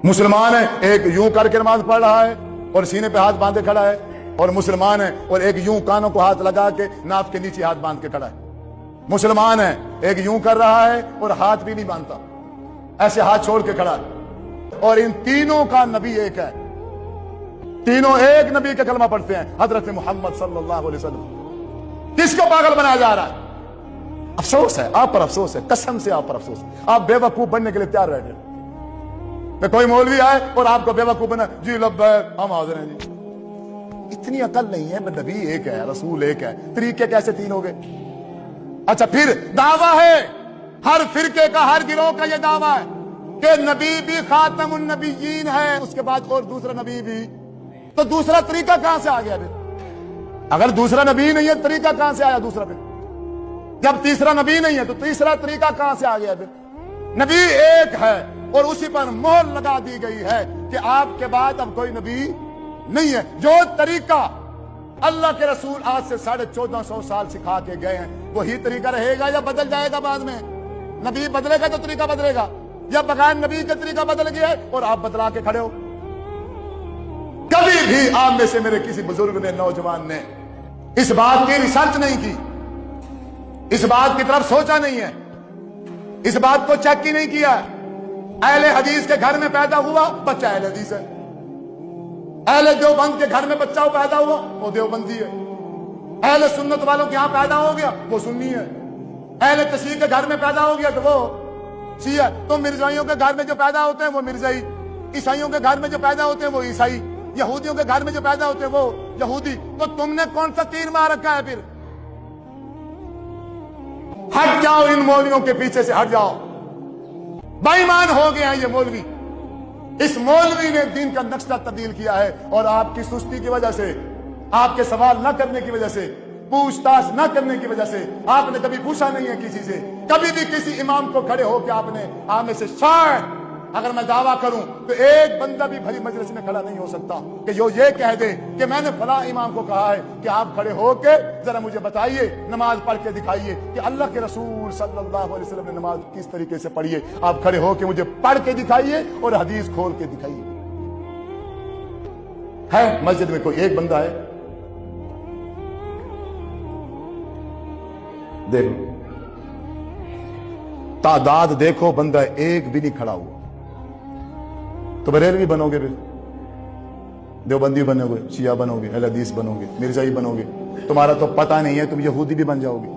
मुसलमान है एक यूं करके नमाज पढ़ रहा है और सीने पे हाथ बांधे खड़ा है, और मुसलमान है और एक यूं कानों को हाथ लगा के नाक के नीचे हाथ बांध के खड़ा है। मुसलमान है एक यूं कर रहा है और हाथ भी नहीं बांधता, ऐसे हाथ छोड़ के खड़ा है। और इन तीनों का नबी एक है, तीनों एक नबी का कलमा पढ़ते हैं, हजरत मोहम्मद सल्लल्लाहु अलैहि वसल्लम। किसको पागल बनाया जा रहा है? अफसोस है आप पर, अफसोस है, कसम से आप पर अफसोस है। आप बेवकूफ बनने के लिए तैयार बैठे, कोई मौलवी आए और आपको बेवकूफ बना, जी लब्बैक हम हाजिर हैं जी। इतनी अकल नहीं है, नबी एक है, रसूल एक है, तरीके कैसे तीन हो गए? अच्छा, फिर दावा है हर फिरके का, हर गिरोह का यह दावा है कि नबी भी खातमुन नबीयीन है, उसके बाद और दूसरा नबी भी। तो दूसरा तरीका कहां से आ गया फिर? अगर दूसरा नबी नहीं है, तरीका कहां से आया दूसरा? फिर जब तीसरा नबी नहीं है तो तीसरा तरीका कहां से आ गया? फिर नबी एक है और उसी पर मोहर लगा दी गई है कि आपके बाद अब कोई नबी नहीं है। जो तरीका अल्लाह के रसूल आज से 1450 साल सिखा के गए हैं, वही तरीका रहेगा या बदल जाएगा बाद में? नबी बदलेगा तो तरीका बदलेगा, या बगैर नबी का तरीका बदल गया है और आप बदला के खड़े हो? कभी भी आप में से मेरे किसी बुजुर्ग ने, नौजवान ने इस बात की रिसर्च नहीं की, इस बात की तरफ सोचा नहीं है, इस बात को चेक ही नहीं किया। अहले हदीस के घर में पैदा हुआ, बच्चा अहले हदीस है। अहले देवबंद के घर में बच्चा पैदा हुआ, वो देवबंदी है। अहले सुन्नत वालों के यहां पैदा हो गया, वो सुन्नी है। अहले तशरीह के घर में पैदा हो गया तो वो शिया। तो मिर्जाइयों के घर में जो पैदा होते हैं वो मिर्जाई, ईसाइयों के घर में जो पैदा होते हैं वो ईसाई, यहूदियों के घर में जो पैदा होते हैं वो यहूदी। तो तुमने कौन सा तीर मार रखा है? फिर हट जाओ, इन मौलवियों के पीछे से हट जाओ। बेईमान हो गए हैं ये मौलवी। इस मौलवी ने दीन का नक्शा तब्दील किया है, और आपकी सुस्ती की वजह से, आपके सवाल न करने की वजह से, पूछताछ न करने की वजह से, आपने कभी पूछा नहीं है किसी से। कभी भी किसी इमाम को खड़े होकर आपने आप में से शायद, अगर मैं दावा करूं तो एक बंदा भी भरी मजलिस में खड़ा नहीं हो सकता कि जो ये कह दे कि मैंने फला इमाम को कहा है कि आप खड़े होके जरा मुझे बताइए, नमाज पढ़ के दिखाइए कि अल्लाह के रसूल सल्लल्लाहु अलैहि वसल्लम ने नमाज किस तरीके से पढ़ी है। आप खड़े होके मुझे पढ़ के दिखाइए और हदीस खोल के दिखाइए। है मस्जिद में कोई एक बंदा है? देखो तादाद देखो, बंदा एक भी नहीं खड़ा हुआ। तो बरेलवी बनोगे, फिर देवबंदी बनोगे, शिया बनोगे, अहले हदीस बनोगे, मिर्जाई बनोगे, तुम्हारा तो पता नहीं है, तुम यहूदी भी बन जाओगे।